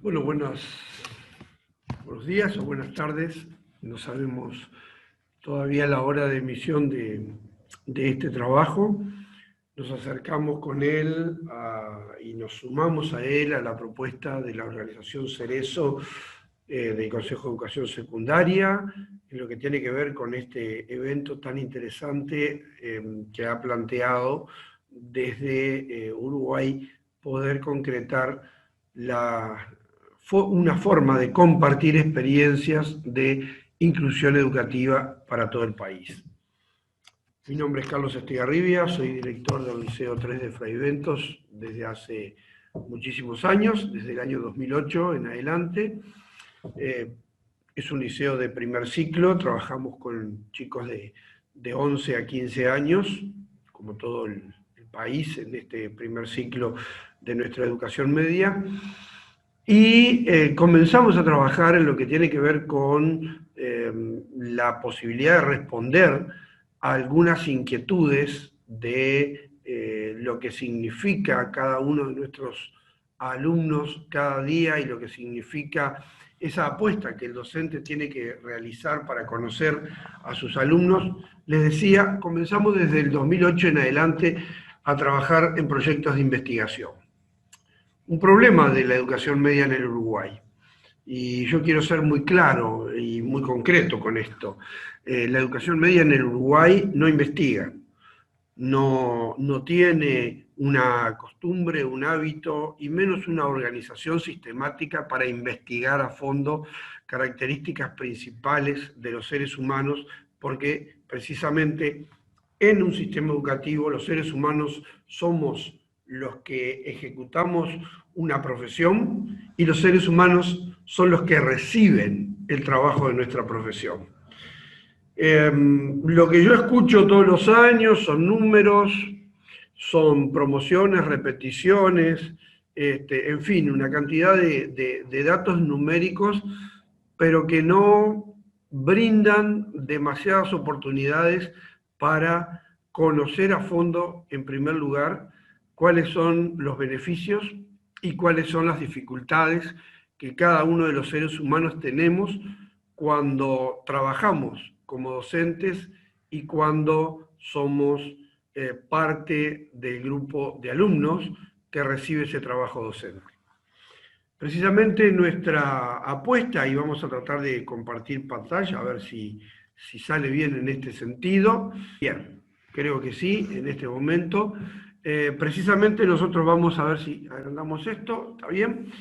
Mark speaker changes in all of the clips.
Speaker 1: Bueno, buenos días o buenas tardes. No sabemos todavía la hora de emisión de este trabajo. Nos acercamos con él y nos sumamos a él a la propuesta de la organización Cerezo del Consejo de Educación Secundaria, en lo que tiene que ver con este evento tan interesante que ha planteado desde Uruguay poder concretar una forma de compartir experiencias de inclusión educativa para todo el país. Mi nombre es Carlos Estigarribia, soy director del Liceo 3 de Fraiventos desde hace muchísimos años, desde el año 2008 en adelante. Es un liceo de primer ciclo, trabajamos con chicos de 11 a 15 años, como todo el país en este primer ciclo de nuestra educación media. Y comenzamos a trabajar en lo que tiene que ver con la posibilidad de responder a algunas inquietudes de lo que significa cada uno de nuestros alumnos cada día y lo que significa esa apuesta que el docente tiene que realizar para conocer a sus alumnos. Les decía, comenzamos desde el 2008 en adelante a trabajar en proyectos de investigación. Un problema de la educación media en el Uruguay. Y yo quiero ser muy claro y muy concreto con esto. La educación media en el Uruguay no investiga, no tiene una costumbre, un hábito y menos una organización sistemática para investigar a fondo características principales de los seres humanos, porque precisamente en un sistema educativo los seres humanos somos los que ejecutamos una profesión y los seres humanos son los que reciben el trabajo de nuestra profesión. Lo que yo escucho todos los años son números, son promociones, repeticiones, en fin, una cantidad de datos numéricos, pero que no brindan demasiadas oportunidades para conocer a fondo, en primer lugar, cuáles son los beneficios y cuáles son las dificultades que cada uno de los seres humanos tenemos cuando trabajamos como docentes y cuando somos parte del grupo de alumnos que recibe ese trabajo docente. Precisamente nuestra apuesta, y vamos a tratar de compartir pantalla, a ver si sale bien en este sentido. Bien, creo que sí, en este momento. Precisamente nosotros vamos a ver si agrandamos esto, ¿está bien?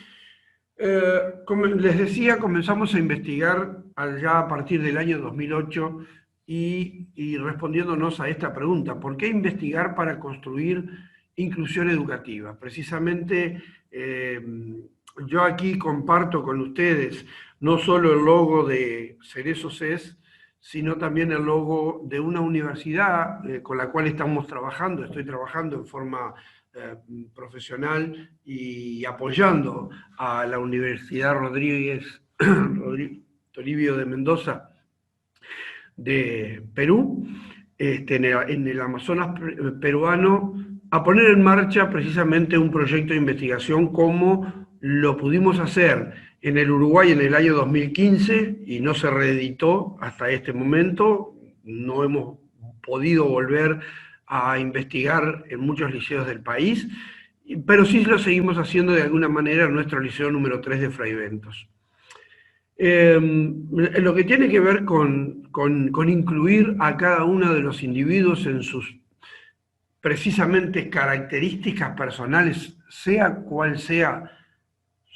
Speaker 1: Como les decía, comenzamos a investigar ya a partir del año 2008 y respondiéndonos a esta pregunta, ¿por qué investigar para construir inclusión educativa? Precisamente yo aquí comparto con ustedes no solo el logo de Cerezo CES, sino también el logo de una universidad con la cual estamos trabajando, estoy trabajando en forma profesional y apoyando a la Universidad Toribio de Mendoza de Perú, en el Amazonas peruano, a poner en marcha precisamente un proyecto de investigación como lo pudimos hacer en el Uruguay en el año 2015 y no se reeditó hasta este momento. No hemos podido volver a investigar en muchos liceos del país, pero sí lo seguimos haciendo de alguna manera en nuestro liceo número 3 de Fraiventos. Lo que tiene que ver con incluir a cada uno de los individuos en sus precisamente características personales, sea cual sea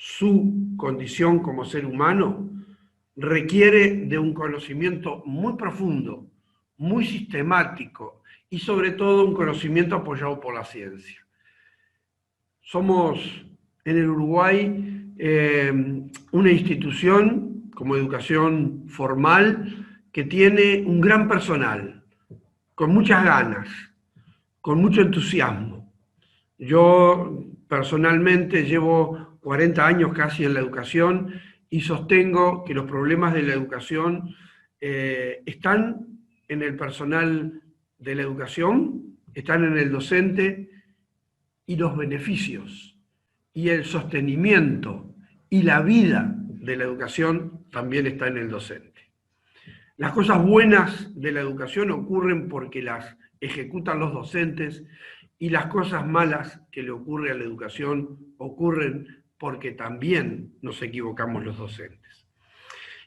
Speaker 1: su condición como ser humano, requiere de un conocimiento muy profundo, muy sistemático y sobre todo un conocimiento apoyado por la ciencia. Somos en el Uruguay una institución como educación formal que tiene un gran personal, con muchas ganas, con mucho entusiasmo. Yo personalmente llevo 40 años casi en la educación y sostengo que los problemas de la educación están en el personal de la educación, están en el docente, y los beneficios y el sostenimiento y la vida de la educación también está en el docente. Las cosas buenas de la educación ocurren porque las ejecutan los docentes y las cosas malas que le ocurren a la educación ocurren porque también nos equivocamos los docentes.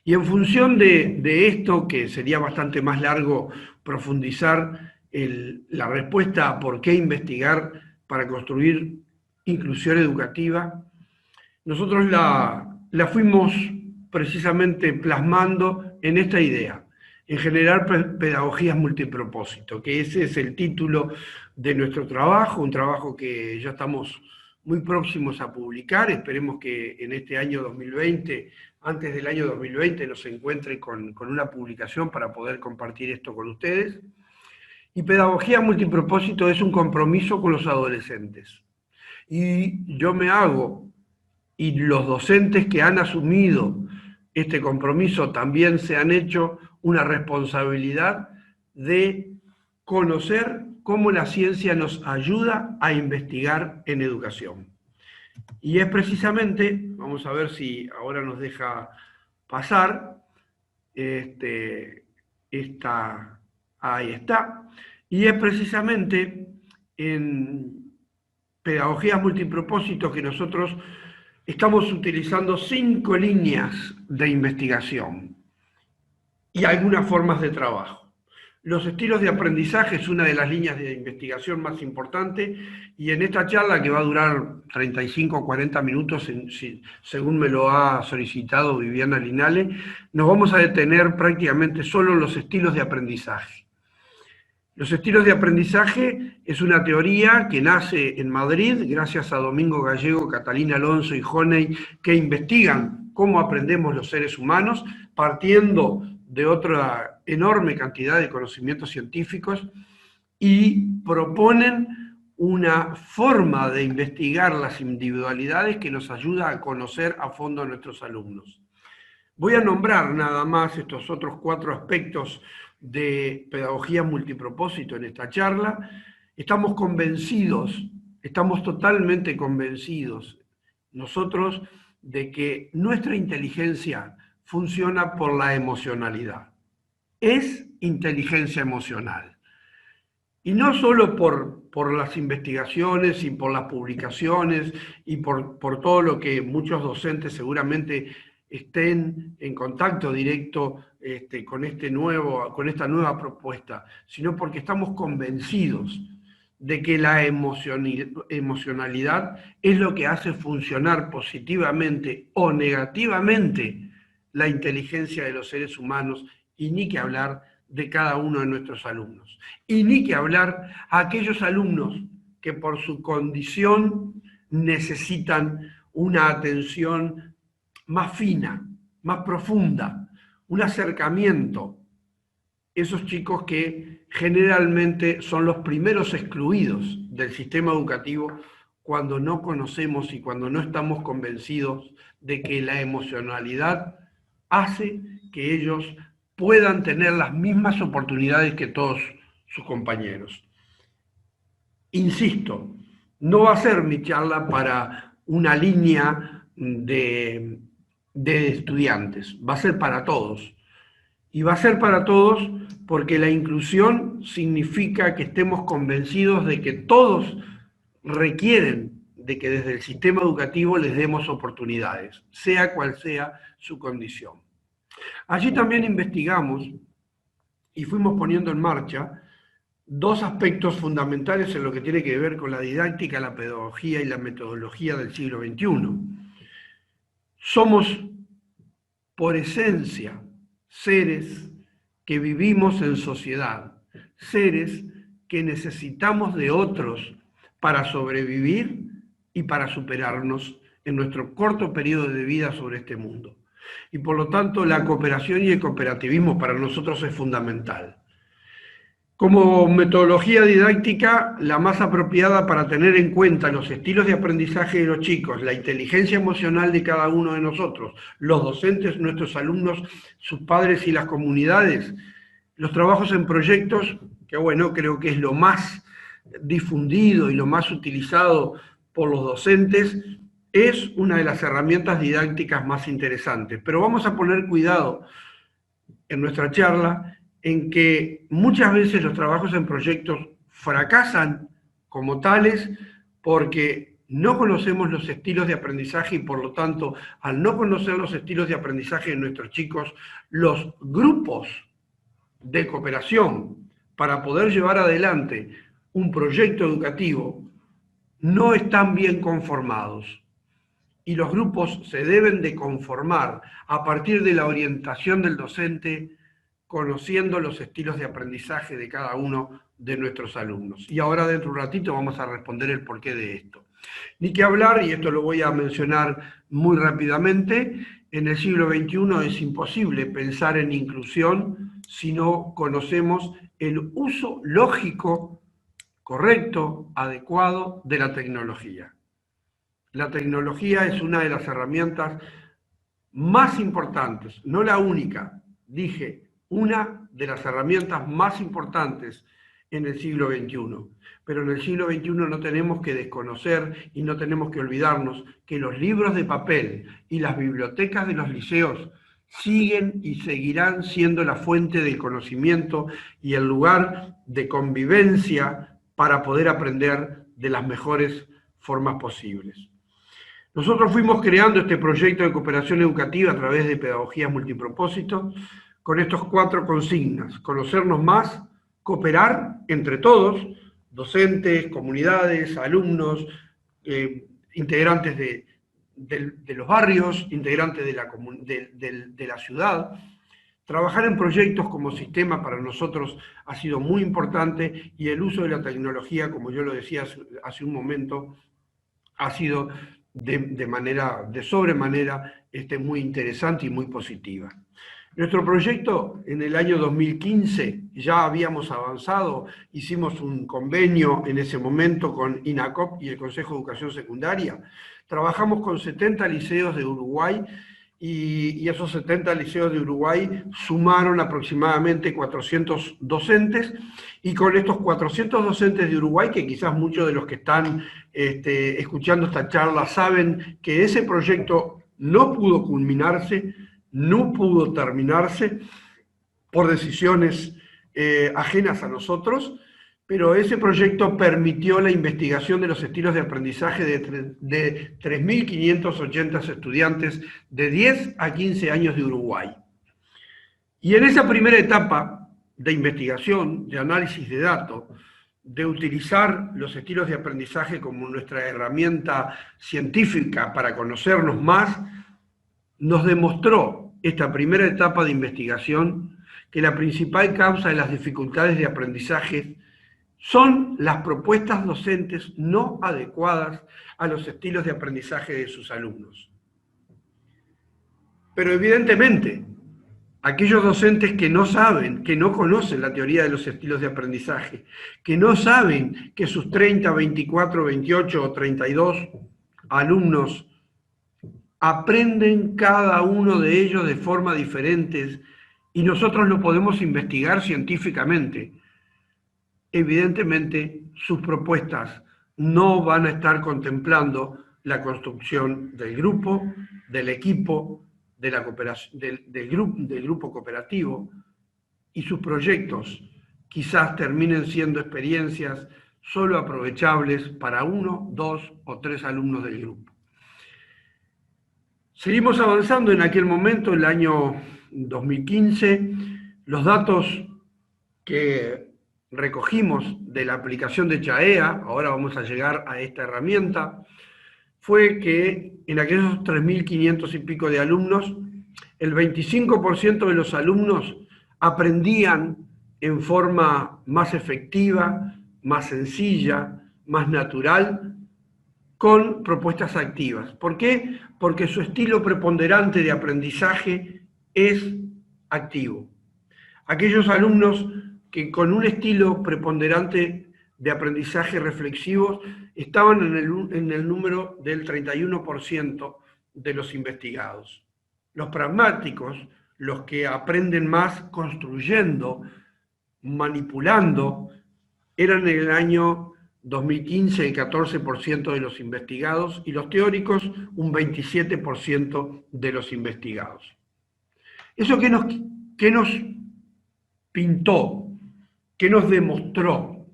Speaker 1: Y en función de esto, que sería bastante más largo profundizar la respuesta a por qué investigar para construir inclusión educativa, nosotros la fuimos precisamente plasmando en esta idea, en generar pedagogías multipropósito, que ese es el título de nuestro trabajo, un trabajo que ya estamos muy próximos a publicar. Esperemos que en este año 2020, antes del año 2020, nos encuentre con una publicación para poder compartir esto con ustedes. Y pedagogía multipropósito es un compromiso con los adolescentes. Y yo me hago, y los docentes que han asumido este compromiso también se han hecho una responsabilidad de conocer cómo la ciencia nos ayuda a investigar en educación. Y es precisamente, vamos a ver si ahora nos deja pasar, ahí está, y es precisamente en pedagogías multipropósitos que nosotros estamos utilizando 5 líneas de investigación y algunas formas de trabajo. Los estilos de aprendizaje es una de las líneas de investigación más importante, y en esta charla, que va a durar 35 o 40 minutos, según me lo ha solicitado Viviana Linale, nos vamos a detener prácticamente solo en los estilos de aprendizaje. Los estilos de aprendizaje es una teoría que nace en Madrid gracias a Domingo Gallego, Catalina Alonso y Honey, que investigan cómo aprendemos los seres humanos, partiendo de otra enorme cantidad de conocimientos científicos, y proponen una forma de investigar las individualidades que nos ayuda a conocer a fondo a nuestros alumnos. Voy a nombrar nada más estos otros 4 aspectos de pedagogía multipropósito en esta charla. Estamos convencidos, estamos totalmente convencidos nosotros de que nuestra inteligencia funciona por la emocionalidad. Es inteligencia emocional. Y no solo por las investigaciones y por las publicaciones y por todo lo que muchos docentes seguramente estén en contacto directo con esta nueva propuesta, sino porque estamos convencidos de que la emocionalidad es lo que hace funcionar positivamente o negativamente la inteligencia de los seres humanos, y ni que hablar de cada uno de nuestros alumnos. Y ni que hablar a aquellos alumnos que por su condición necesitan una atención más fina, más profunda, un acercamiento. Esos chicos que generalmente son los primeros excluidos del sistema educativo cuando no conocemos y cuando no estamos convencidos de que la emocionalidad hace que ellos puedan tener las mismas oportunidades que todos sus compañeros. Insisto, no va a ser mi charla para una línea de estudiantes, va a ser para todos. Y va a ser para todos porque la inclusión significa que estemos convencidos de que todos requieren de que desde el sistema educativo les demos oportunidades, sea cual sea su condición. Allí también investigamos y fuimos poniendo en marcha 2 aspectos fundamentales en lo que tiene que ver con la didáctica, la pedagogía y la metodología del siglo XXI. Somos, por esencia, seres que vivimos en sociedad, seres que necesitamos de otros para sobrevivir y para superarnos en nuestro corto periodo de vida sobre este mundo. Y por lo tanto, la cooperación y el cooperativismo para nosotros es fundamental. Como metodología didáctica, la más apropiada para tener en cuenta los estilos de aprendizaje de los chicos, la inteligencia emocional de cada uno de nosotros, los docentes, nuestros alumnos, sus padres y las comunidades, los trabajos en proyectos, que bueno, creo que es lo más difundido y lo más utilizado por los docentes, es una de las herramientas didácticas más interesantes, pero vamos a poner cuidado en nuestra charla en que muchas veces los trabajos en proyectos fracasan como tales porque no conocemos los estilos de aprendizaje y por lo tanto, al no conocer los estilos de aprendizaje de nuestros chicos, los grupos de cooperación para poder llevar adelante un proyecto educativo no están bien conformados. Y los grupos se deben de conformar a partir de la orientación del docente, conociendo los estilos de aprendizaje de cada uno de nuestros alumnos. Y ahora dentro de un ratito vamos a responder el porqué de esto. Ni que hablar, y esto lo voy a mencionar muy rápidamente, en el siglo XXI es imposible pensar en inclusión si no conocemos el uso lógico, correcto, adecuado de la tecnología. La tecnología es una de las herramientas más importantes, no la única, dije, una de las herramientas más importantes en el siglo XXI. Pero en el siglo XXI no tenemos que desconocer y no tenemos que olvidarnos que los libros de papel y las bibliotecas de los liceos siguen y seguirán siendo la fuente del conocimiento y el lugar de convivencia para poder aprender de las mejores formas posibles. Nosotros fuimos creando este proyecto de cooperación educativa a través de pedagogías multipropósito con estos 4 consignas: conocernos más, cooperar entre todos, docentes, comunidades, alumnos, integrantes de los barrios, integrantes de la ciudad. Trabajar en proyectos como sistema para nosotros ha sido muy importante y el uso de la tecnología, como yo lo decía hace un momento, ha sido de sobremanera muy interesante y muy positiva. Nuestro proyecto en el año 2015 ya habíamos avanzado, hicimos un convenio en ese momento con INACOP y el Consejo de Educación Secundaria. Trabajamos con 70 liceos de Uruguay y esos 70 liceos de Uruguay sumaron aproximadamente 400 docentes, y con estos 400 docentes de Uruguay, que quizás muchos de los que están escuchando esta charla saben que ese proyecto no pudo culminarse, no pudo terminarse por decisiones ajenas a nosotros, pero ese proyecto permitió la investigación de los estilos de aprendizaje de 3.580 estudiantes de 10 a 15 años de Uruguay. Y en esa primera etapa de investigación, de análisis de datos, de utilizar los estilos de aprendizaje como nuestra herramienta científica para conocernos más, nos demostró esta primera etapa de investigación que la principal causa de las dificultades de aprendizaje son las propuestas docentes no adecuadas a los estilos de aprendizaje de sus alumnos. Pero evidentemente, aquellos docentes que no saben, que no conocen la teoría de los estilos de aprendizaje, que no saben que sus 30, 24, 28 o 32 alumnos aprenden cada uno de ellos de forma diferente y nosotros lo podemos investigar científicamente, evidentemente sus propuestas no van a estar contemplando la construcción del grupo, del equipo, de la cooperación, del grupo cooperativo, y sus proyectos quizás terminen siendo experiencias solo aprovechables para 1, 2 o 3 alumnos del grupo. Seguimos avanzando. En aquel momento, el año 2015, los datos que recogimos de la aplicación de Chaea, ahora vamos a llegar a esta herramienta, fue que en aquellos 3.500 y pico de alumnos, el 25% de los alumnos aprendían en forma más efectiva, más sencilla, más natural, con propuestas activas. ¿Por qué? Porque su estilo preponderante de aprendizaje es activo. Aquellos alumnos que con un estilo preponderante de aprendizaje reflexivo estaban en el número del 31% de los investigados. Los pragmáticos, los que aprenden más construyendo, manipulando, eran en el año 2015 el 14% de los investigados y los teóricos un 27% de los investigados. ¿Eso qué nos pintó? ¿Qué nos demostró?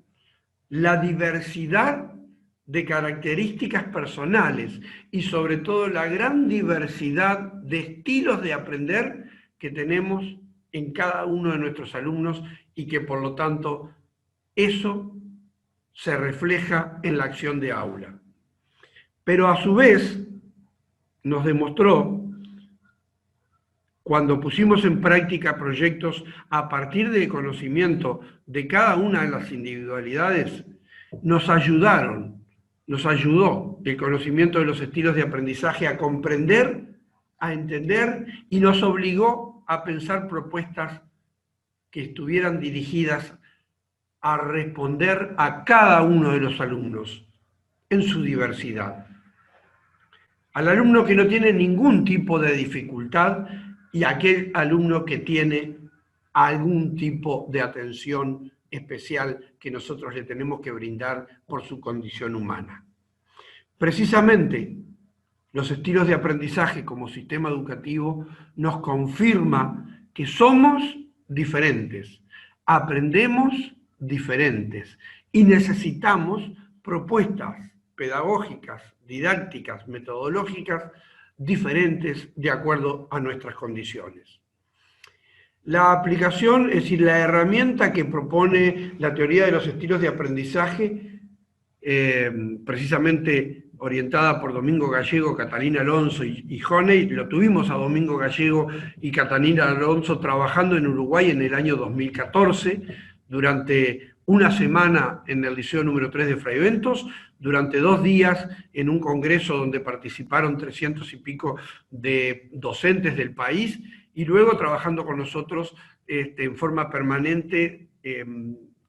Speaker 1: La diversidad de características personales y sobre todo la gran diversidad de estilos de aprender que tenemos en cada uno de nuestros alumnos y que por lo tanto eso se refleja en la acción de aula. Pero a su vez nos demostró, cuando pusimos en práctica proyectos a partir del conocimiento de cada una de las individualidades, nos ayudó el conocimiento de los estilos de aprendizaje a comprender, a entender y nos obligó a pensar propuestas que estuvieran dirigidas a responder a cada uno de los alumnos en su diversidad. Al alumno que no tiene ningún tipo de dificultad y aquel alumno que tiene algún tipo de atención especial que nosotros le tenemos que brindar por su condición humana. Precisamente, los estilos de aprendizaje como sistema educativo nos confirma que somos diferentes, aprendemos diferentes y necesitamos propuestas pedagógicas, didácticas, metodológicas diferentes de acuerdo a nuestras condiciones. La aplicación, es decir, la herramienta que propone la teoría de los estilos de aprendizaje, precisamente orientada por Domingo Gallego, Catalina Alonso y Honey, lo tuvimos a Domingo Gallego y Catalina Alonso trabajando en Uruguay en el año 2014, durante una semana en el Liceo número 3 de Fray Bentos, durante 2 días en un congreso donde participaron 300 y pico de docentes del país, y luego trabajando con nosotros en forma permanente,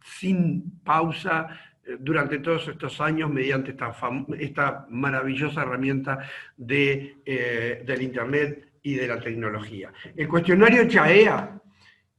Speaker 1: sin pausa, durante todos estos años, mediante esta maravillosa herramienta del Internet y de la tecnología. El cuestionario CHAEA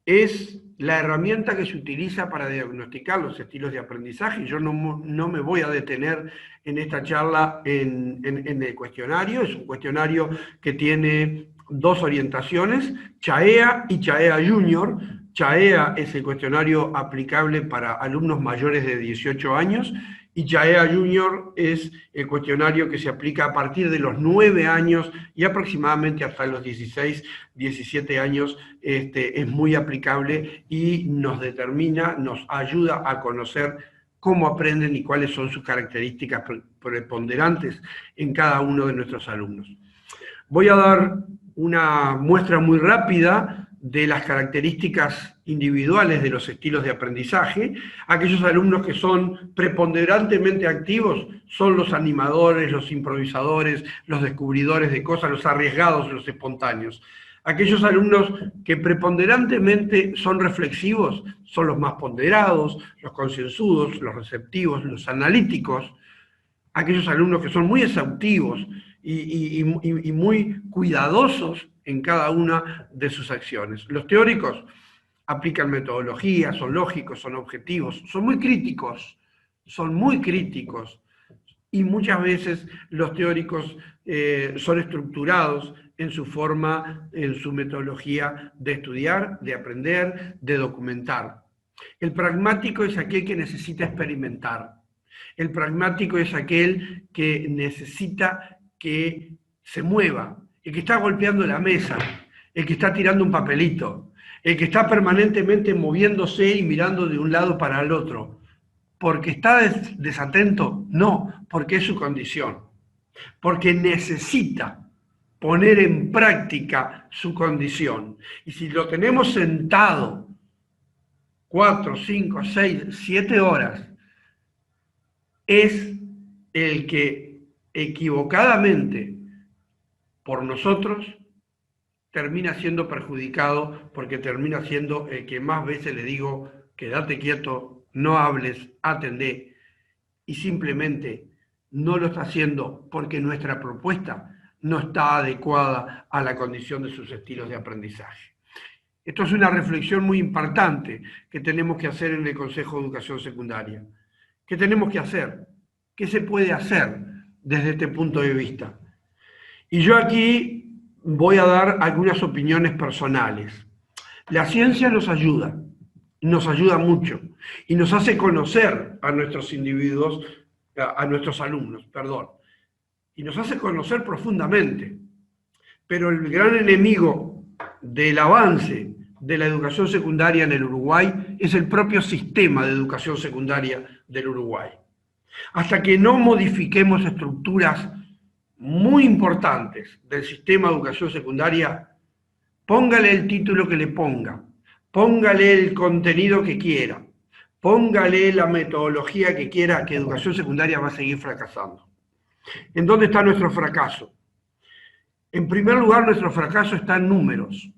Speaker 1: es la herramienta que se utiliza para diagnosticar los estilos de aprendizaje. Yo no me voy a detener en esta charla en el cuestionario. Es un cuestionario que tiene 2 orientaciones, CHAEA y CHAEA Junior. CHAEA es el cuestionario aplicable para alumnos mayores de 18 años y CHAEA Junior es el cuestionario que se aplica a partir de los 9 años y aproximadamente hasta los 16, 17 años. Es muy aplicable y nos determina, nos ayuda a conocer cómo aprenden y cuáles son sus características preponderantes en cada uno de nuestros alumnos. Voy a dar una muestra muy rápida de las características individuales de los estilos de aprendizaje. Aquellos alumnos que son preponderantemente activos son los animadores, los improvisadores, los descubridores de cosas, los arriesgados, los espontáneos. Aquellos alumnos que preponderantemente son reflexivos son los más ponderados, los concienzudos, los receptivos, los analíticos. Aquellos alumnos que son muy exhaustivos y muy cuidadosos en cada una de sus acciones. Los teóricos aplican metodología, son lógicos, son objetivos, son muy críticos, y muchas veces los teóricos son estructurados en su forma, en su metodología de estudiar, de aprender, de documentar. El pragmático es aquel que necesita experimentar. El pragmático es aquel que necesita que se mueva, el que está golpeando la mesa, el que está tirando un papelito, el que está permanentemente moviéndose y mirando de un lado para el otro. ¿Porque está desatento? No, porque es su condición. Porque necesita poner en práctica su condición. Y si lo tenemos sentado 4, 5, 6, 7 horas, es el que equivocadamente por nosotros termina siendo perjudicado, porque termina siendo el que más veces le digo, quédate quieto, no hables, atendé, y simplemente no lo está haciendo porque nuestra propuesta no está adecuada a la condición de sus estilos de aprendizaje. Esto es una reflexión muy importante que tenemos que hacer en el Consejo de Educación Secundaria. ¿Qué tenemos que hacer? ¿Qué se puede hacer desde este punto de vista? Y yo aquí voy a dar algunas opiniones personales. La ciencia nos ayuda mucho, y nos hace conocer a nuestros individuos, a nuestros alumnos, perdón, y nos hace conocer profundamente. Pero el gran enemigo del avance de la educación secundaria en el Uruguay es el propio sistema de educación secundaria del Uruguay. Hasta que no modifiquemos estructuras muy importantes del sistema de educación secundaria, póngale el título que le ponga, póngale el contenido que quiera, póngale la metodología que quiera, que educación secundaria va a seguir fracasando. ¿En dónde está nuestro fracaso? En primer lugar, nuestro fracaso está en números.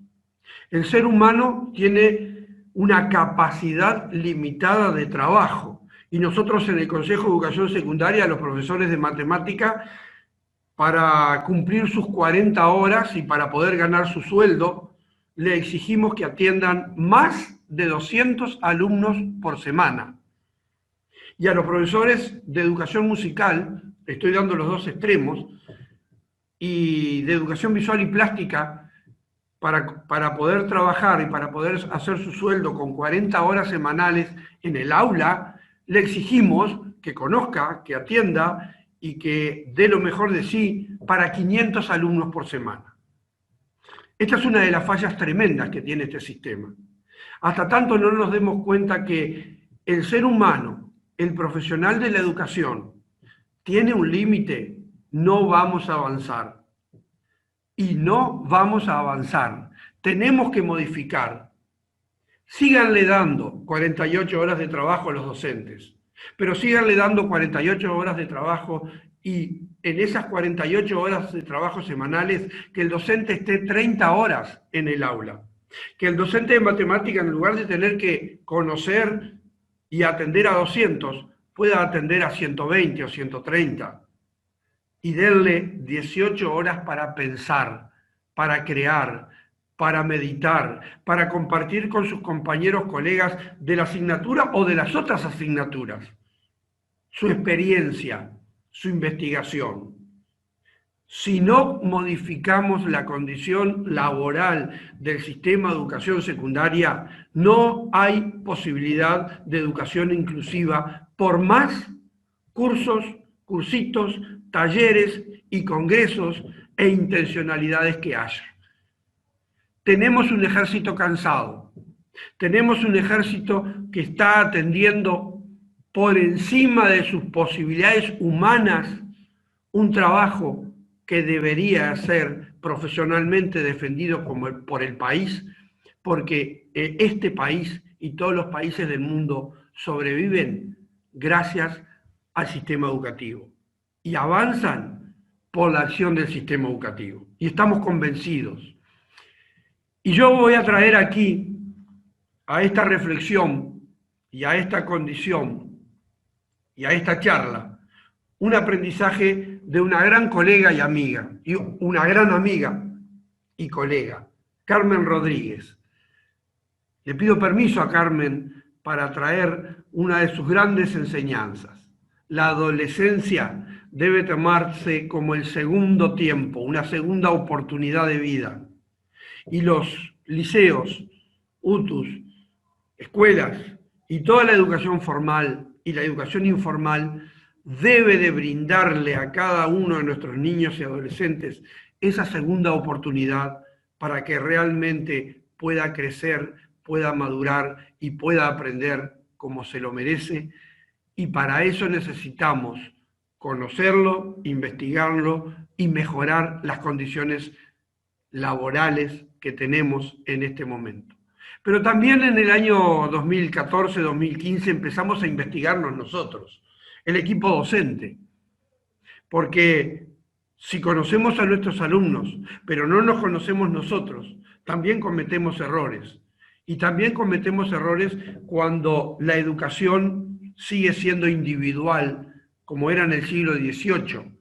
Speaker 1: El ser humano tiene una capacidad limitada de trabajo, y nosotros en el Consejo de Educación Secundaria, los profesores de matemática, para cumplir sus 40 horas y para poder ganar su sueldo, le exigimos que atiendan más de 200 alumnos por semana. Y a los profesores de educación musical, estoy dando los dos extremos, y de educación visual y plástica, para poder trabajar y para poder hacer su sueldo con 40 horas semanales en el aula, le exigimos que conozca, que atienda y que dé lo mejor de sí para 500 alumnos por semana. Esta es una de las fallas tremendas que tiene este sistema. Hasta tanto no nos demos cuenta que el ser humano, el profesional de la educación, tiene un límite, no vamos a avanzar. Y no vamos a avanzar. Tenemos que modificar. Síganle dando 48 horas de trabajo a los docentes, pero síganle dando 48 horas de trabajo, y en esas 48 horas de trabajo semanales, que el docente esté 30 horas en el aula. Que el docente de matemática, en lugar de tener que conocer y atender a 200, pueda atender a 120 o 130. Y denle 18 horas para pensar, para crear, para meditar, para compartir con sus compañeros, colegas de la asignatura o de las otras asignaturas, su experiencia, su investigación. Si no modificamos la condición laboral del sistema de educación secundaria, no hay posibilidad de educación inclusiva, por más cursos, cursitos, talleres y congresos e intencionalidades que haya. Tenemos un ejército cansado, tenemos un ejército que está atendiendo por encima de sus posibilidades humanas un trabajo que debería ser profesionalmente defendido por el país, porque este país y todos los países del mundo sobreviven gracias al sistema educativo y avanzan por la acción del sistema educativo. Y estamos convencidos. Y yo voy a traer aquí, a esta reflexión y a esta condición y a esta charla, un aprendizaje de una gran colega y amiga, y una gran amiga y colega, Carmen Rodríguez. Le pido permiso a Carmen para traer una de sus grandes enseñanzas. La adolescencia debe tomarse como el segundo tiempo, una segunda oportunidad de vida. Y los liceos, UTUS, escuelas y toda la educación formal y la educación informal debe de brindarle a cada uno de nuestros niños y adolescentes esa segunda oportunidad para que realmente pueda crecer, pueda madurar y pueda aprender como se lo merece. Y para eso necesitamos conocerlo, investigarlo y mejorar las condiciones laborales que tenemos en este momento. Pero también en el año 2014-2015 empezamos a investigarnos nosotros, el equipo docente, porque si conocemos a nuestros alumnos, pero no nos conocemos nosotros, también cometemos errores. Y también cometemos errores cuando la educación sigue siendo individual, como era en el siglo XVIII,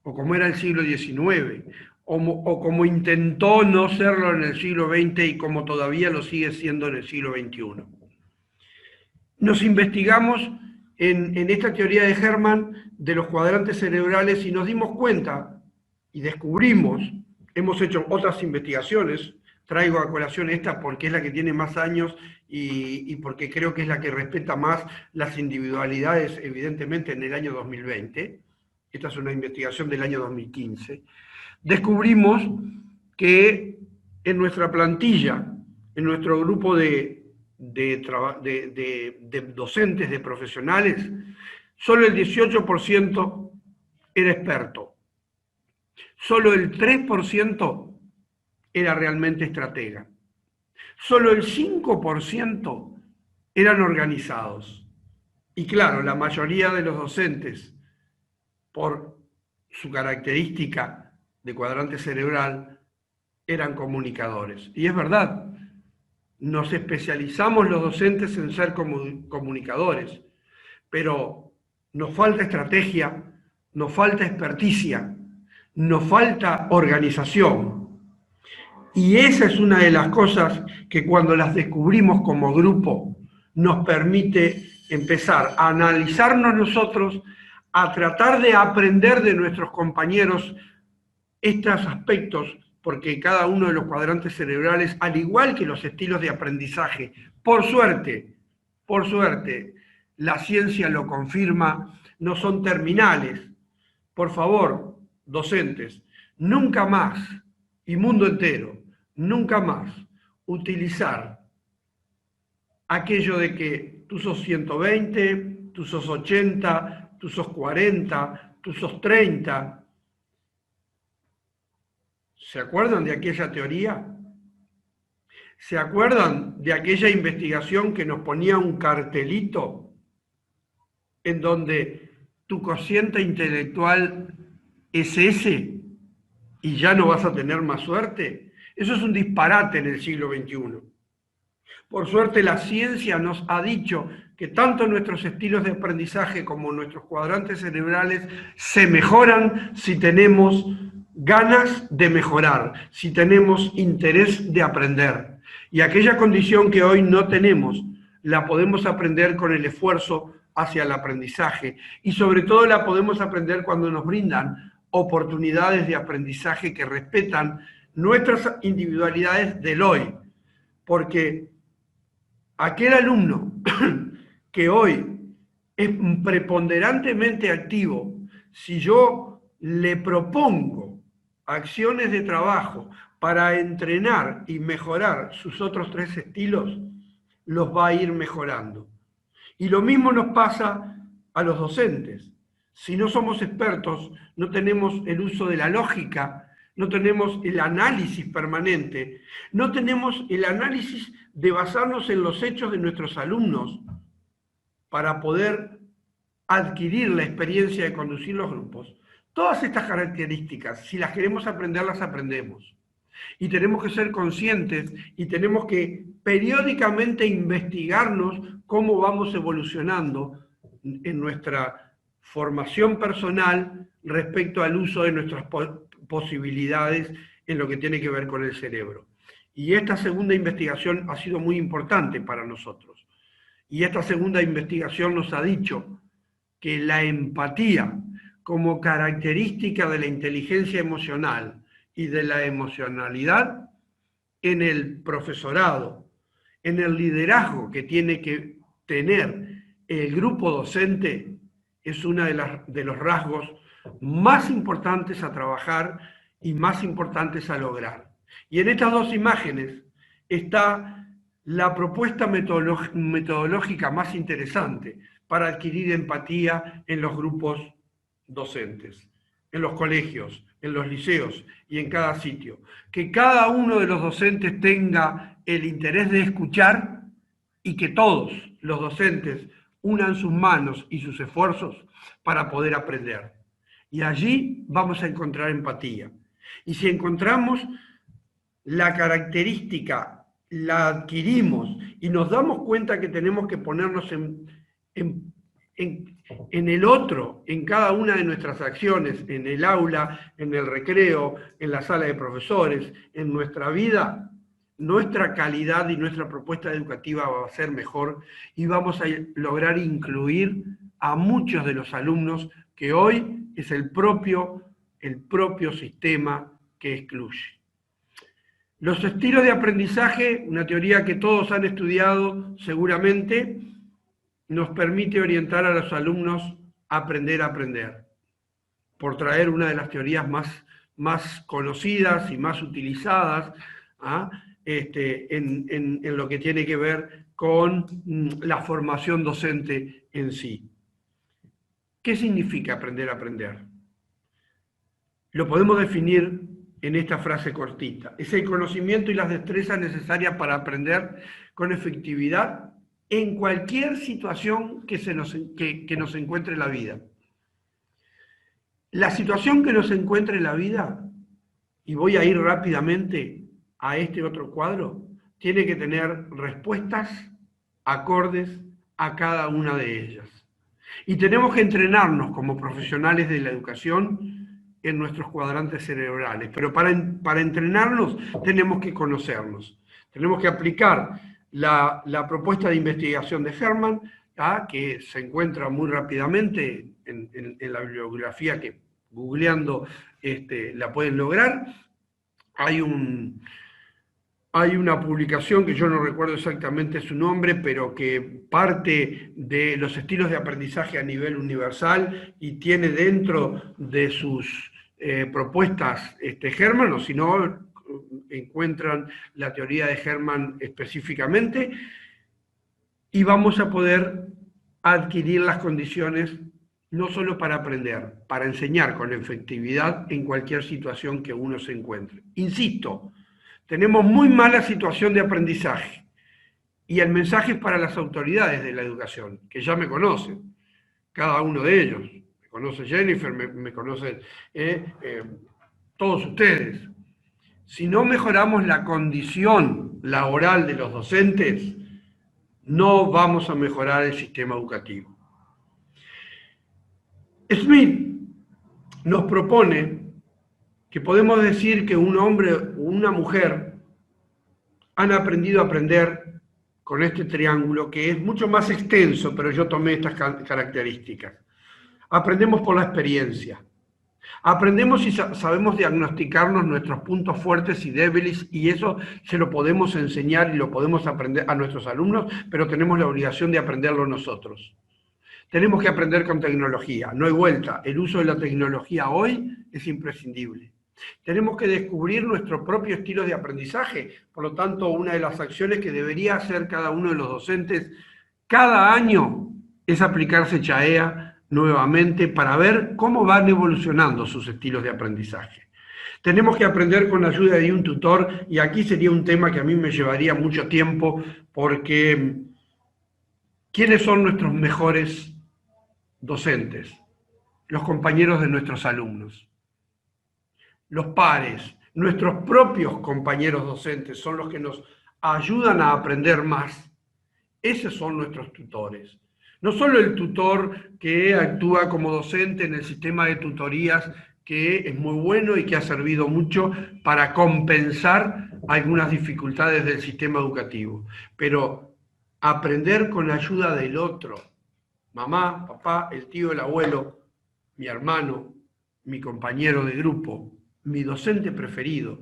Speaker 1: o como era el siglo XIX, o como intentó no serlo en el siglo XX y como todavía lo sigue siendo en el siglo XXI. Nos investigamos en esta teoría de Hermann de los cuadrantes cerebrales y nos dimos cuenta y descubrimos, hemos hecho otras investigaciones, traigo a colación esta porque es la que tiene más años y porque creo que es la que respeta más las individualidades, evidentemente, en el año 2020. Esta es una investigación del año 2015. Descubrimos que en nuestra plantilla, en nuestro grupo de docentes, de profesionales, solo el 18% era experto. Solo el 3% era realmente estratega. Solo el 5% eran organizados. Y claro, la mayoría de los docentes, por su característica de cuadrante cerebral, eran comunicadores. Y es verdad, nos especializamos los docentes en ser comunicadores, pero nos falta estrategia, nos falta experticia, nos falta organización. Y esa es una de las cosas que cuando las descubrimos como grupo nos permite empezar a analizarnos nosotros, a tratar de aprender de nuestros compañeros estos aspectos, porque cada uno de los cuadrantes cerebrales, al igual que los estilos de aprendizaje, por suerte, la ciencia lo confirma, no son terminales. Por favor, docentes, nunca más, y mundo entero, nunca más utilizar aquello de que tú sos 120, tú sos 80, tú sos 40, tú sos 30. ¿Se acuerdan de aquella teoría? ¿Se acuerdan de aquella investigación que nos ponía un cartelito en donde tu cociente intelectual es ese y ya no vas a tener más suerte? Eso es un disparate en el siglo XXI. Por suerte la ciencia nos ha dicho que tanto nuestros estilos de aprendizaje como nuestros cuadrantes cerebrales se mejoran si tenemos ganas de mejorar, si tenemos interés de aprender. Y aquella condición que hoy no tenemos, la podemos aprender con el esfuerzo hacia el aprendizaje. Y sobre todo la podemos aprender cuando nos brindan oportunidades de aprendizaje que respetan nuestras individualidades del hoy. Porque aquel alumno que hoy es preponderantemente activo, si yo le propongo acciones de trabajo para entrenar y mejorar sus otros tres estilos, los va a ir mejorando. Y lo mismo nos pasa a los docentes. Si no somos expertos, no tenemos el uso de la lógica, no tenemos el análisis permanente, no tenemos el análisis de basarnos en los hechos de nuestros alumnos para poder adquirir la experiencia de conducir los grupos. Todas estas características, si las queremos aprender, las aprendemos. Y tenemos que ser conscientes y tenemos que periódicamente investigarnos cómo vamos evolucionando en nuestra formación personal respecto al uso de nuestras posibilidades en lo que tiene que ver con el cerebro. Y esta segunda investigación ha sido muy importante para nosotros. Y esta segunda investigación nos ha dicho que la empatía como característica de la inteligencia emocional y de la emocionalidad en el profesorado, en el liderazgo que tiene que tener el grupo docente, es uno de los rasgos más importantes a trabajar y más importantes a lograr. Y en estas dos imágenes está la propuesta metodológica más interesante para adquirir empatía en los grupos docentes, en los colegios, en los liceos y en cada sitio. Que cada uno de los docentes tenga el interés de escuchar y que todos los docentes unan sus manos y sus esfuerzos para poder aprender. Y allí vamos a encontrar empatía. Y si encontramos la característica, la adquirimos y nos damos cuenta que tenemos que ponernos en el otro, en cada una de nuestras acciones, en el aula, en el recreo, en la sala de profesores, en nuestra vida, nuestra calidad y nuestra propuesta educativa va a ser mejor y vamos a lograr incluir a muchos de los alumnos que hoy es el propio sistema que excluye. Los estilos de aprendizaje, una teoría que todos han estudiado seguramente, nos permite orientar a los alumnos a aprender, por traer una de las teorías más conocidas y más utilizadas en lo que tiene que ver con la formación docente en sí. ¿Qué significa aprender? Lo podemos definir en esta frase cortita. Es el conocimiento y las destrezas necesarias para aprender con efectividad en cualquier situación que nos encuentre en la vida. La situación que nos encuentre en la vida, y voy a ir rápidamente a este otro cuadro, tiene que tener respuestas acordes a cada una de ellas. Y tenemos que entrenarnos como profesionales de la educación en nuestros cuadrantes cerebrales. Pero para entrenarnos tenemos que conocernos. Tenemos que aplicar la propuesta de investigación de Herman, que se encuentra muy rápidamente en la bibliografía que googleando la pueden lograr. Hay una publicación que yo no recuerdo exactamente su nombre, pero que parte de los estilos de aprendizaje a nivel universal y tiene dentro de sus propuestas Herman, o si no, encuentran la teoría de Herman específicamente, y vamos a poder adquirir las condiciones no solo para aprender, para enseñar con efectividad en cualquier situación que uno se encuentre. Insisto, tenemos muy mala situación de aprendizaje y el mensaje es para las autoridades de la educación, que ya me conocen, cada uno de ellos. Me conoce Jennifer, me conocen todos ustedes. Si no mejoramos la condición laboral de los docentes, no vamos a mejorar el sistema educativo. Smith nos propone que podemos decir que un hombre o una mujer han aprendido a aprender con este triángulo, que es mucho más extenso, pero yo tomé estas características. Aprendemos por la experiencia. Aprendemos y sabemos diagnosticarnos nuestros puntos fuertes y débiles, y eso se lo podemos enseñar y lo podemos aprender a nuestros alumnos, pero tenemos la obligación de aprenderlo nosotros. Tenemos que aprender con tecnología, no hay vuelta. El uso de la tecnología hoy es imprescindible. Tenemos que descubrir nuestro propio estilo de aprendizaje. Por lo tanto, una de las acciones que debería hacer cada uno de los docentes cada año es aplicarse CHAEA nuevamente para ver cómo van evolucionando sus estilos de aprendizaje. Tenemos que aprender con la ayuda de un tutor, y aquí sería un tema que a mí me llevaría mucho tiempo, porque ¿quiénes son nuestros mejores docentes? Los compañeros de nuestros alumnos. Los pares, nuestros propios compañeros docentes son los que nos ayudan a aprender más. Esos son nuestros tutores. No solo el tutor que actúa como docente en el sistema de tutorías, que es muy bueno y que ha servido mucho para compensar algunas dificultades del sistema educativo, pero aprender con la ayuda del otro, mamá, papá, el tío, el abuelo, mi hermano, mi compañero de grupo, mi docente preferido,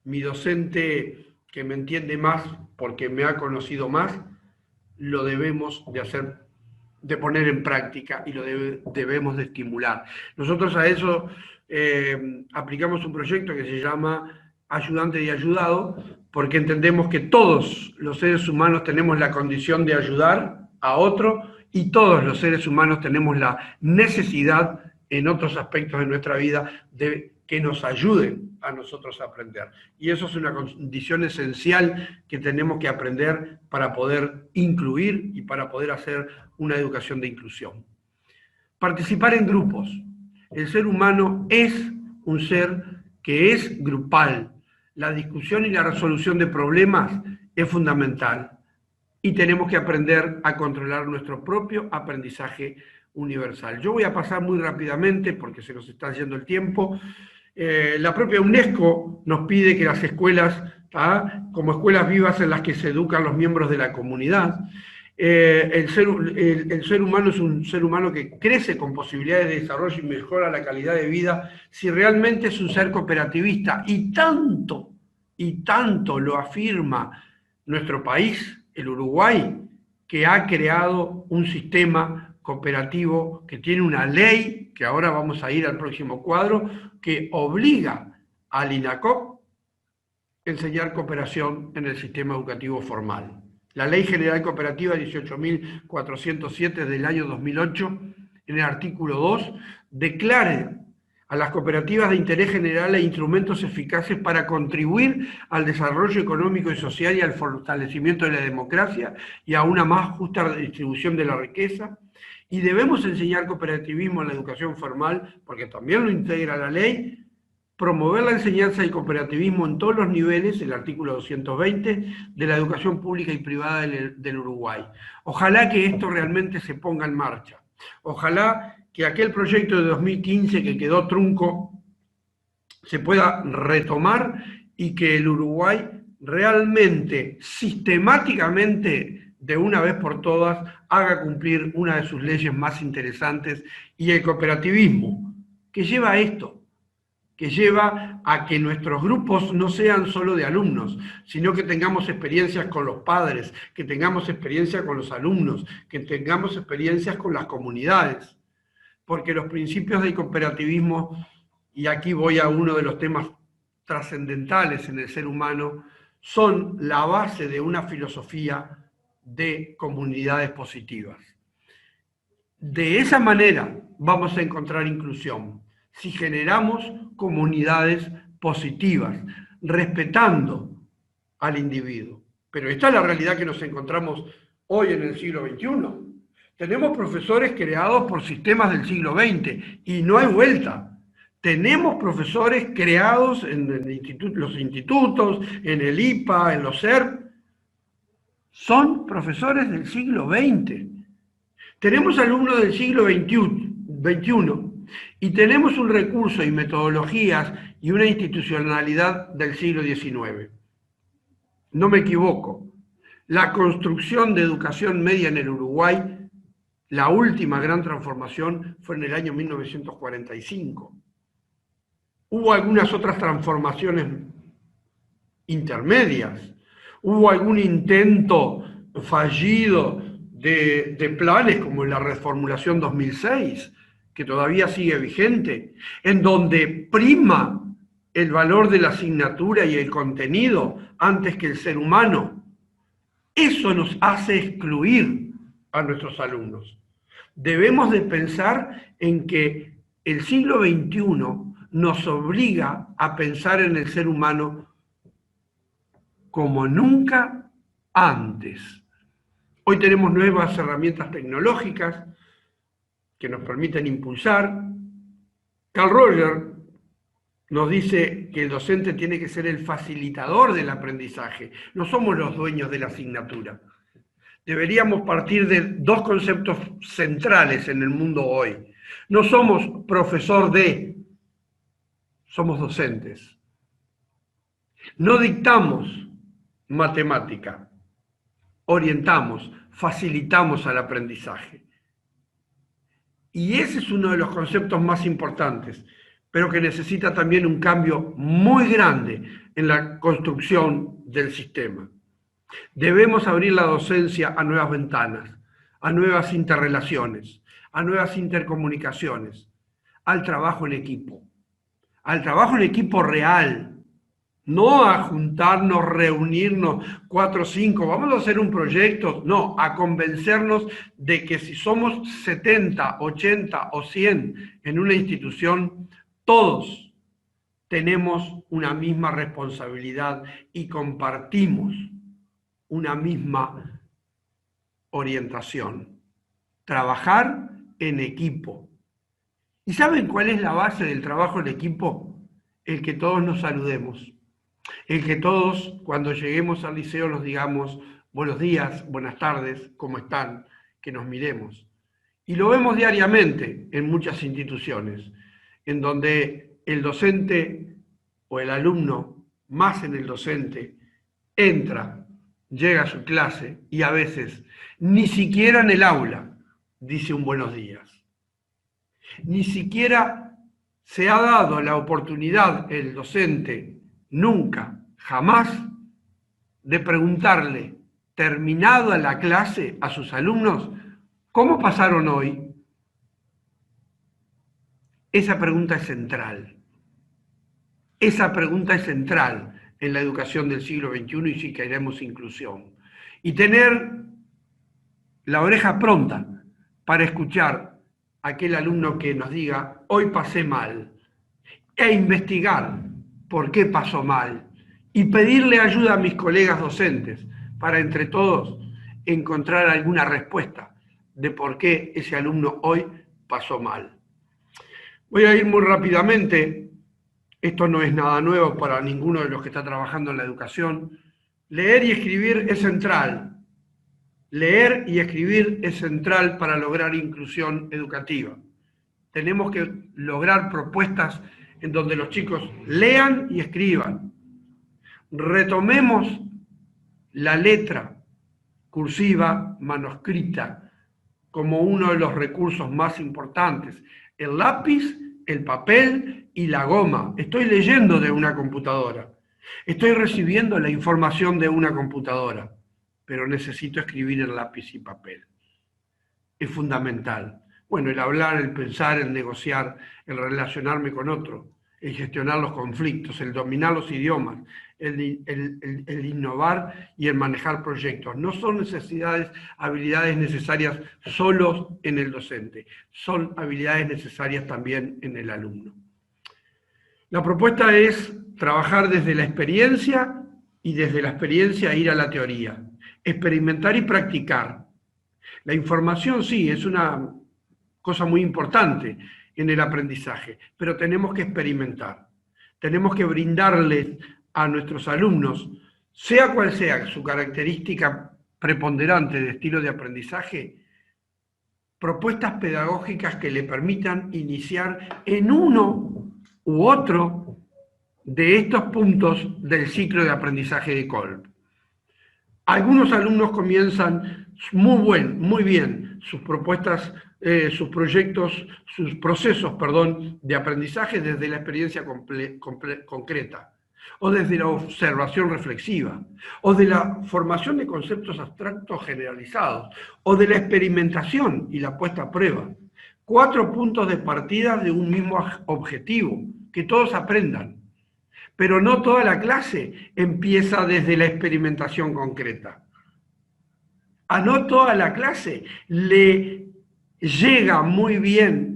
Speaker 1: mi docente que me entiende más porque me ha conocido más, lo debemos de hacer, de poner en práctica, y lo debemos de estimular. Nosotros a eso aplicamos un proyecto que se llama Ayudante y Ayudado, porque entendemos que todos los seres humanos tenemos la condición de ayudar a otro, y todos los seres humanos tenemos la necesidad en otros aspectos de nuestra vida de que nos ayuden a nosotros a aprender. Y eso es una condición esencial que tenemos que aprender para poder incluir y para poder hacer una educación de inclusión. Participar en grupos. El ser humano es un ser que es grupal. La discusión y la resolución de problemas es fundamental. Y tenemos que aprender a controlar nuestro propio aprendizaje universal. Yo voy a pasar muy rápidamente porque se nos está yendo el tiempo. La propia UNESCO nos pide que las escuelas, como escuelas vivas en las que se educan los miembros de la comunidad, el ser humano es un ser humano que crece con posibilidades de desarrollo y mejora la calidad de vida si realmente es un ser cooperativista. Y tanto lo afirma nuestro país, el Uruguay, que ha creado un sistema cooperativo que tiene una ley, que ahora vamos a ir al próximo cuadro, que obliga al INACOP a enseñar cooperación en el sistema educativo formal. La Ley General Cooperativa 18.407 del año 2008, en el artículo 2, declara a las cooperativas de interés general e instrumentos eficaces para contribuir al desarrollo económico y social y al fortalecimiento de la democracia y a una más justa distribución de la riqueza. Y debemos enseñar cooperativismo en la educación formal, porque también lo integra la ley, promover la enseñanza del cooperativismo en todos los niveles, el artículo 220, de la educación pública y privada del Uruguay. Ojalá que esto realmente se ponga en marcha. Ojalá que aquel proyecto de 2015 que quedó trunco se pueda retomar y que el Uruguay realmente, sistemáticamente, de una vez por todas, haga cumplir una de sus leyes más interesantes, y el cooperativismo, que lleva a esto, que lleva a que nuestros grupos no sean solo de alumnos, sino que tengamos experiencias con los padres, que tengamos experiencia con los alumnos, que tengamos experiencias con las comunidades, porque los principios del cooperativismo, y aquí voy a uno de los temas trascendentales en el ser humano, son la base de una filosofía de comunidades positivas. De esa manera vamos a encontrar inclusión, si generamos comunidades positivas, respetando al individuo. Pero esta es la realidad que nos encontramos hoy en el siglo XXI. Tenemos profesores creados por sistemas del siglo XX y no hay vuelta. Tenemos profesores creados en los institutos, en el IPA, en los SERP. Son profesores del siglo XX. Tenemos alumnos del siglo XXI y tenemos un recurso y metodologías y una institucionalidad del siglo XIX. No me equivoco. La construcción de educación media en el Uruguay, la última gran transformación, fue en el año 1945. Hubo algunas otras transformaciones intermedias. Hubo algún intento fallido de planes como la reformulación 2006, que todavía sigue vigente, en donde prima el valor de la asignatura y el contenido antes que el ser humano. Eso nos hace excluir a nuestros alumnos. Debemos de pensar en que el siglo XXI nos obliga a pensar en el ser humano como nunca antes. Hoy tenemos nuevas herramientas tecnológicas que nos permiten impulsar. Carl Rogers nos dice que el docente tiene que ser el facilitador del aprendizaje. No somos los dueños de la asignatura. Deberíamos partir de dos conceptos centrales en el mundo hoy. No somos profesor de, somos docentes. No dictamos matemática, orientamos, facilitamos al aprendizaje. Y ese es uno de los conceptos más importantes, pero que necesita también un cambio muy grande en la construcción del sistema. Debemos abrir la docencia a nuevas ventanas, a nuevas interrelaciones, a nuevas intercomunicaciones, al trabajo en equipo real, no a juntarnos, reunirnos 4 o 5, vamos a hacer un proyecto, no, a convencernos de que si somos 70, 80 o 100 en una institución, todos tenemos una misma responsabilidad y compartimos una misma orientación. Trabajar en equipo. ¿Y saben cuál es la base del trabajo en equipo? El que todos nos saludemos. El que todos, cuando lleguemos al liceo, nos digamos buenos días, buenas tardes, ¿cómo están? Que nos miremos. Y lo vemos diariamente en muchas instituciones, en donde el docente o el alumno, más en el docente, entra llega a su clase y a veces ni siquiera en el aula dice un buenos días. Ni siquiera se ha dado la oportunidad el docente, nunca, jamás, de preguntarle, terminada la clase, a sus alumnos, ¿cómo pasaron hoy? Esa pregunta es central. Esa pregunta es central en la educación del siglo XXI y si queremos inclusión. Y tener la oreja pronta para escuchar a aquel alumno que nos diga, hoy pasé mal, e investigar por qué pasó mal y pedirle ayuda a mis colegas docentes para entre todos encontrar alguna respuesta de por qué ese alumno hoy pasó mal. Voy a ir muy rápidamente, esto no es nada nuevo para ninguno de los que está trabajando en la educación. Leer y escribir es central. Leer y escribir es central para lograr inclusión educativa. Tenemos que lograr propuestas en donde los chicos lean y escriban. Retomemos la letra cursiva, manuscrita, como uno de los recursos más importantes. El lápiz, el papel y la goma. Estoy leyendo de una computadora. Estoy recibiendo la información de una computadora, pero necesito escribir en lápiz y papel. Es fundamental. Bueno, el hablar, el pensar, el negociar, el relacionarme con otro, el gestionar los conflictos, el dominar los idiomas, el innovar y el manejar proyectos. No son habilidades necesarias solos en el docente, son habilidades necesarias también en el alumno. La propuesta es trabajar desde la experiencia y desde la experiencia ir a la teoría, experimentar y practicar. La información sí, es una cosa muy importante en el aprendizaje, pero tenemos que experimentar. Tenemos que brindarles a nuestros alumnos, sea cual sea su característica preponderante de estilo de aprendizaje, propuestas pedagógicas que le permitan iniciar en uno u otro de estos puntos del ciclo de aprendizaje de Kolb. Algunos alumnos comienzan muy bien sus propuestas, sus proyectos, sus procesos, de aprendizaje desde la experiencia concreta, o desde la observación reflexiva, o de la formación de conceptos abstractos generalizados, o de la experimentación y la puesta a prueba. 4 puntos de partida de un mismo objetivo, que todos aprendan. Pero no toda la clase empieza desde la experimentación concreta. A no toda la clase le llega muy bien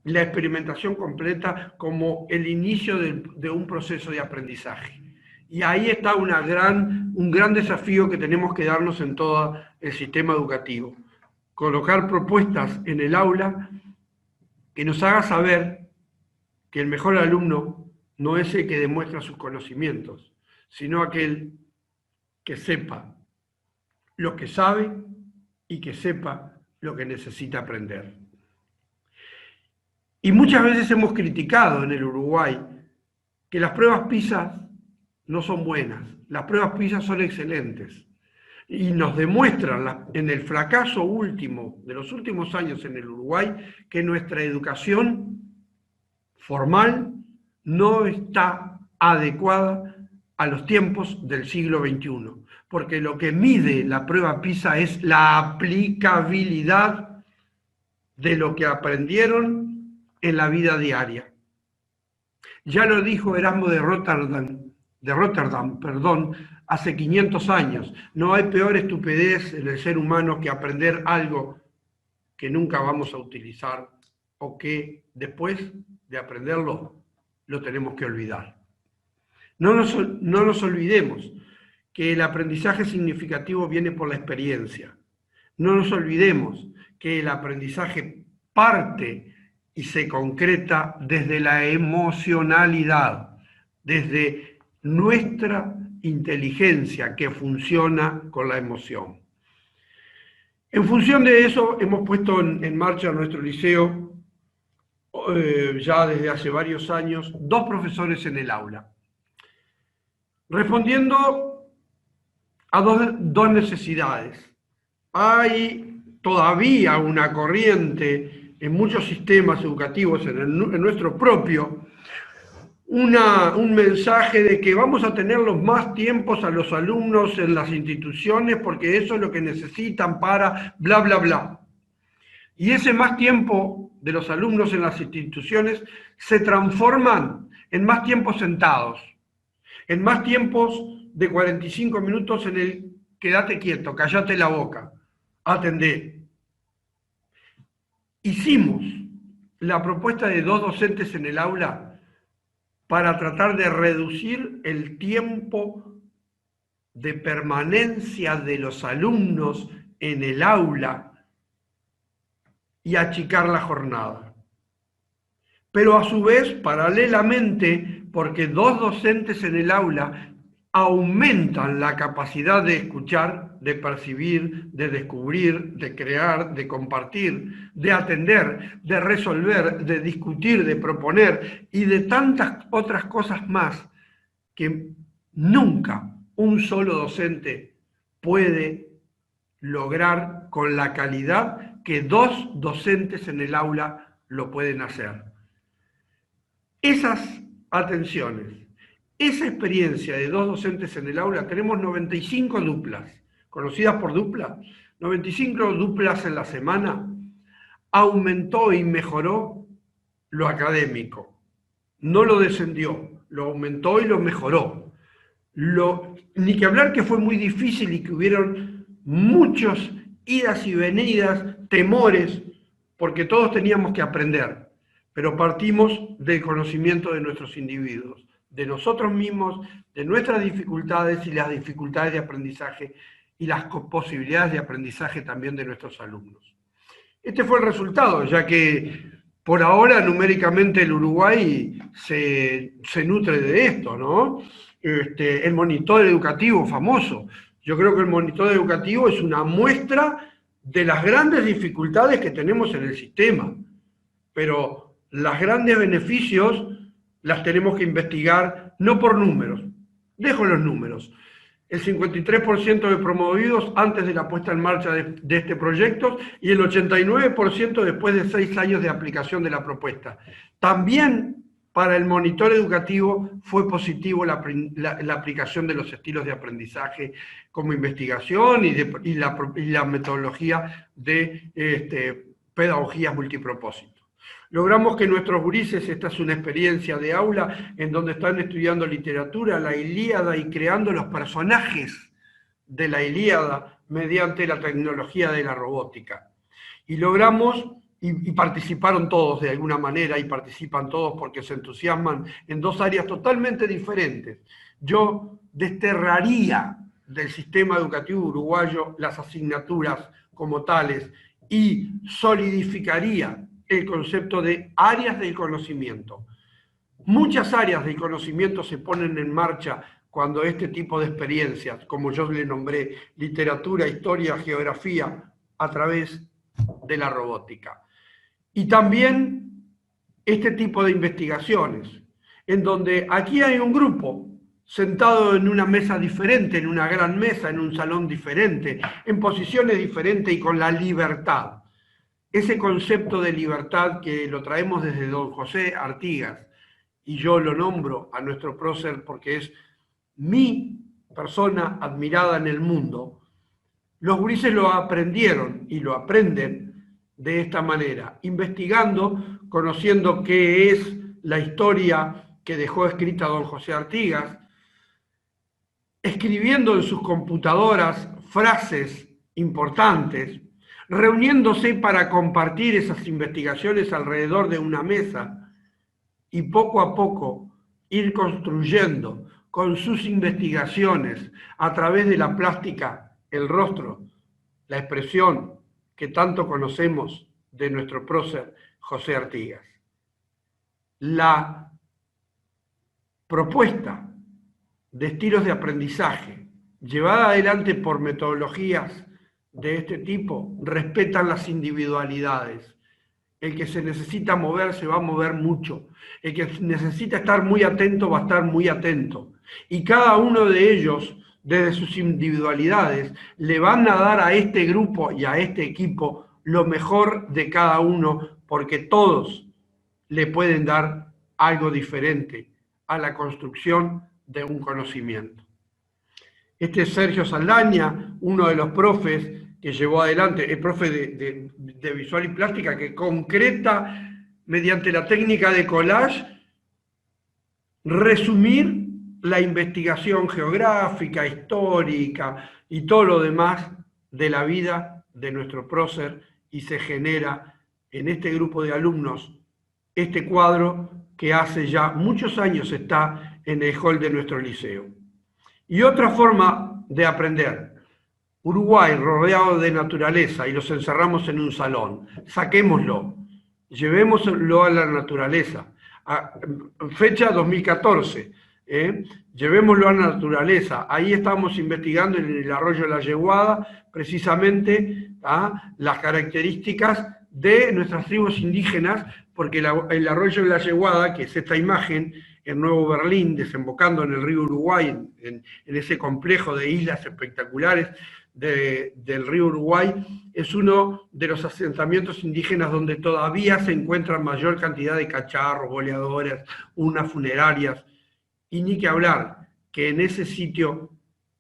Speaker 1: la experimentación completa como el inicio de un proceso de aprendizaje. Y ahí está un gran desafío que tenemos que darnos en todo el sistema educativo. Colocar propuestas en el aula que nos haga saber que el mejor alumno no es el que demuestra sus conocimientos, sino aquel que sepa lo que sabe y que sepa lo que necesita aprender. Y muchas veces hemos criticado en el Uruguay que las pruebas PISA no son buenas, las pruebas PISA son excelentes y nos demuestran en el fracaso último de los últimos años en el Uruguay que nuestra educación formal no está adecuada a los tiempos del siglo XXI, porque lo que mide la prueba PISA es la aplicabilidad de lo que aprendieron en la vida diaria. Ya lo dijo Erasmo de Rotterdam, hace 500 años, no hay peor estupidez en el ser humano que aprender algo que nunca vamos a utilizar o que después de aprenderlo lo tenemos que olvidar. No nos olvidemos que el aprendizaje significativo viene por la experiencia. No nos olvidemos que el aprendizaje parte y se concreta desde la emocionalidad, desde nuestra inteligencia que funciona con la emoción. En función de eso, hemos puesto en marcha nuestro liceo, ya desde hace varios años, 2 profesores en el aula. Respondiendo a dos necesidades. Hay todavía una corriente en muchos sistemas educativos, en nuestro propio, un mensaje de que vamos a tener los más tiempos a los alumnos en las instituciones porque eso es lo que necesitan para bla, bla, bla. Y ese más tiempo de los alumnos en las instituciones se transforman en más tiempos sentados, en más tiempos de 45 minutos en el quédate quieto, cállate la boca, atendé. Hicimos la propuesta de 2 docentes en el aula para tratar de reducir el tiempo de permanencia de los alumnos en el aula y achicar la jornada. Pero a su vez, paralelamente, porque 2 docentes en el aula aumentan la capacidad de escuchar, de percibir, de descubrir, de crear, de compartir, de atender, de resolver, de discutir, de proponer y de tantas otras cosas más que nunca un solo docente puede lograr con la calidad que 2 docentes en el aula lo pueden hacer. Esas atenciones, esa experiencia de 2 docentes en el aula, tenemos 95 duplas, conocidas por dupla, 95 duplas en la semana, aumentó y mejoró lo académico, no lo descendió, lo aumentó y lo mejoró. Ni que hablar que fue muy difícil y que hubieron muchos idas y venidas, temores, porque todos teníamos que aprender, pero partimos del conocimiento de nuestros individuos, de nosotros mismos, de nuestras dificultades y las dificultades de aprendizaje y las posibilidades de aprendizaje también de nuestros alumnos. Este fue el resultado, ya que por ahora numéricamente el Uruguay se nutre de esto, ¿no? El monitor educativo famoso. Yo creo que el monitor educativo es una muestra de las grandes dificultades que tenemos en el sistema, pero los grandes beneficios las tenemos que investigar no por números. Dejo los números. El 53% de promovidos antes de la puesta en marcha de este proyecto y el 89% después de 6 años de aplicación de la propuesta. También para el monitor educativo fue positivo la aplicación de los estilos de aprendizaje como investigación y la metodología de pedagogías multipropósito. Logramos que nuestros gurises, esta es una experiencia de aula en donde están estudiando literatura, la Ilíada y creando los personajes de la Ilíada mediante la tecnología de la robótica. Y logramos, y participaron todos de alguna manera, y participan todos porque se entusiasman en 2 áreas totalmente diferentes. Yo desterraría del sistema educativo uruguayo las asignaturas como tales y solidificaría el concepto de áreas del conocimiento. Muchas áreas del conocimiento se ponen en marcha cuando este tipo de experiencias, como yo le nombré, literatura, historia, geografía, a través de la robótica. Y también este tipo de investigaciones, en donde aquí hay un grupo sentado en una mesa diferente, en una gran mesa, en un salón diferente, en posiciones diferentes y con la libertad. Ese concepto de libertad que lo traemos desde don José Artigas, y yo lo nombro a nuestro prócer porque es mi persona admirada en el mundo, los gurises lo aprendieron y lo aprenden de esta manera, investigando, conociendo qué es la historia que dejó escrita don José Artigas, escribiendo en sus computadoras frases importantes, reuniéndose para compartir esas investigaciones alrededor de una mesa y poco a poco ir construyendo con sus investigaciones a través de la plástica, el rostro, la expresión que tanto conocemos de nuestro prócer José Artigas. La propuesta de estilos de aprendizaje llevada adelante por metodologías de este tipo respetan las individualidades. El que se necesita mover se va a mover mucho. El que necesita estar muy atento va a estar muy atento. Y cada uno de ellos desde sus individualidades, le van a dar a este grupo y a este equipo lo mejor de cada uno, porque todos le pueden dar algo diferente a la construcción de un conocimiento. Este es Sergio Saldaña, uno de los profes que llevó adelante, el profe de visual y plástica, que concreta mediante la técnica de collage resumir la investigación geográfica, histórica y todo lo demás de la vida de nuestro prócer, y se genera en este grupo de alumnos este cuadro que hace ya muchos años está en el hall de nuestro liceo. Y otra forma de aprender: Uruguay rodeado de naturaleza y los encerramos en un salón. Saquémoslo, llevémoslo a la naturaleza. Fecha 2014, llevémoslo a la naturaleza. Ahí estamos investigando en el arroyo de la Yeguada precisamente las características de nuestras tribus indígenas, porque el arroyo de la Yeguada, que es esta imagen en Nuevo Berlín, desembocando en el río Uruguay, en ese complejo de islas espectaculares del río Uruguay, es uno de los asentamientos indígenas donde todavía se encuentran mayor cantidad de cacharros, boleadoras, urnas funerarias, y ni que hablar, que en ese sitio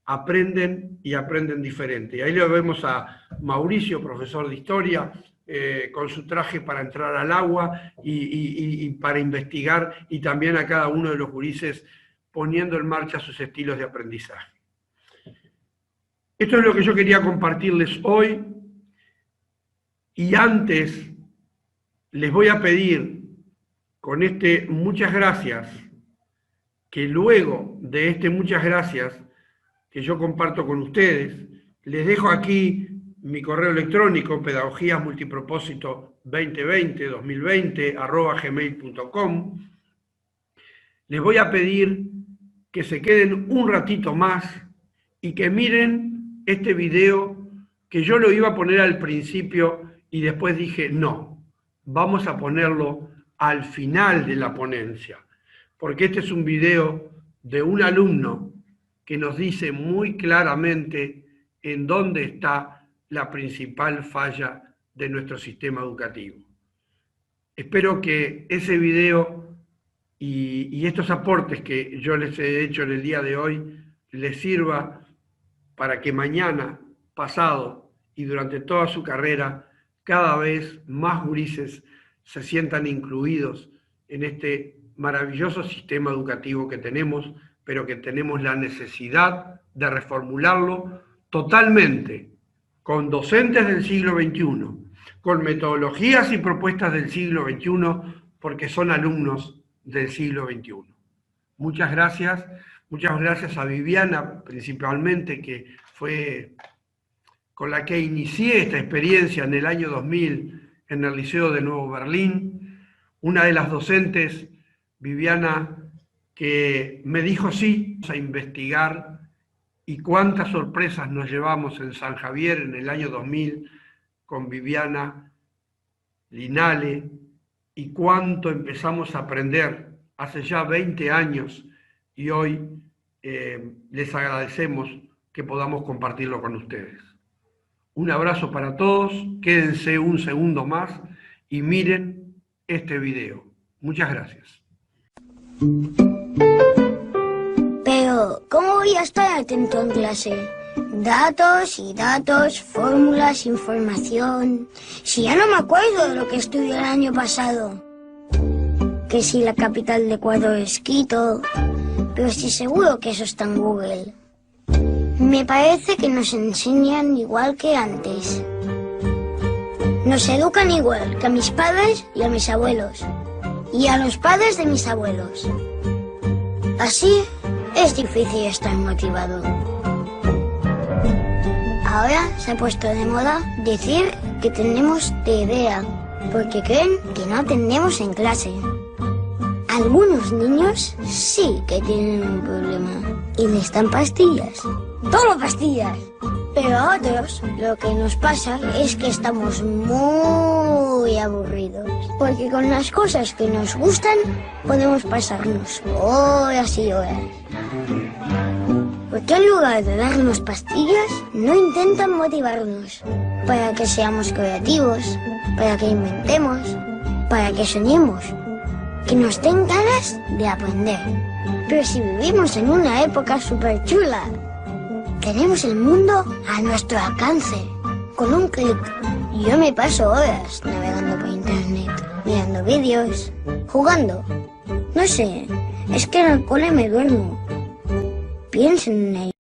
Speaker 1: aprenden y aprenden diferente. Y ahí lo vemos a Mauricio, profesor de historia, con su traje para entrar al agua y para investigar, y también a cada uno de los gurises poniendo en marcha sus estilos de aprendizaje. Esto es lo que yo quería compartirles hoy, y antes les voy a pedir con este muchas gracias, que luego de este muchas gracias que yo comparto con ustedes, les dejo aquí mi correo electrónico, pedagogíasmultipropósito2020, @gmail.com. Les voy a pedir que se queden un ratito más y que miren este video, que yo lo iba a poner al principio y después dije, no, vamos a ponerlo al final de la ponencia, porque este es un video de un alumno que nos dice muy claramente en dónde está la principal falla de nuestro sistema educativo. Espero que ese video y estos aportes que yo les he hecho en el día de hoy les sirva para que mañana, pasado y durante toda su carrera, cada vez más gurises se sientan incluidos en este maravilloso sistema educativo que tenemos, pero que tenemos la necesidad de reformularlo totalmente, con docentes del siglo XXI, con metodologías y propuestas del siglo XXI, porque son alumnos del siglo XXI. Muchas gracias a Viviana principalmente, que fue con la que inicié esta experiencia en el año 2000 en el Liceo de Nuevo Berlín, una de las docentes, Viviana, que me dijo sí a investigar, y cuántas sorpresas nos llevamos en San Javier en el año 2000 con Viviana Linale, y cuánto empezamos a aprender hace ya 20 años, y hoy les agradecemos que podamos compartirlo con ustedes. Un abrazo para todos, quédense un segundo más y miren este video. Muchas gracias.
Speaker 2: Pero, ¿cómo voy a estar atento en clase? Datos y datos, fórmulas, información. Si ya no me acuerdo de lo que estudié el año pasado. Que si la capital de Ecuador es Quito, pero estoy seguro que eso está en Google. Me parece que nos enseñan igual que antes. Nos educan igual que a mis padres y a mis abuelos. Y a los padres de mis abuelos. Así es difícil estar motivado. Ahora se ha puesto de moda decir que tenemos TDA, porque creen que no atendemos en clase. Algunos niños sí que tienen un problema y necesitan pastillas. ¡Toma pastillas! Pero a otros lo que nos pasa es que estamos muy aburridos. Porque con las cosas que nos gustan podemos pasarnos horas y horas. ¿Por qué en lugar de darnos pastillas, no intentan motivarnos para que seamos creativos, para que inventemos, para que soñemos, que nos den ganas de aprender? Pero si vivimos en una época súper chula, tenemos el mundo a nuestro alcance, con un clic. Yo me paso horas navegando por internet, mirando vídeos, jugando. No sé, es que en el cole me duermo. Piensen en ello.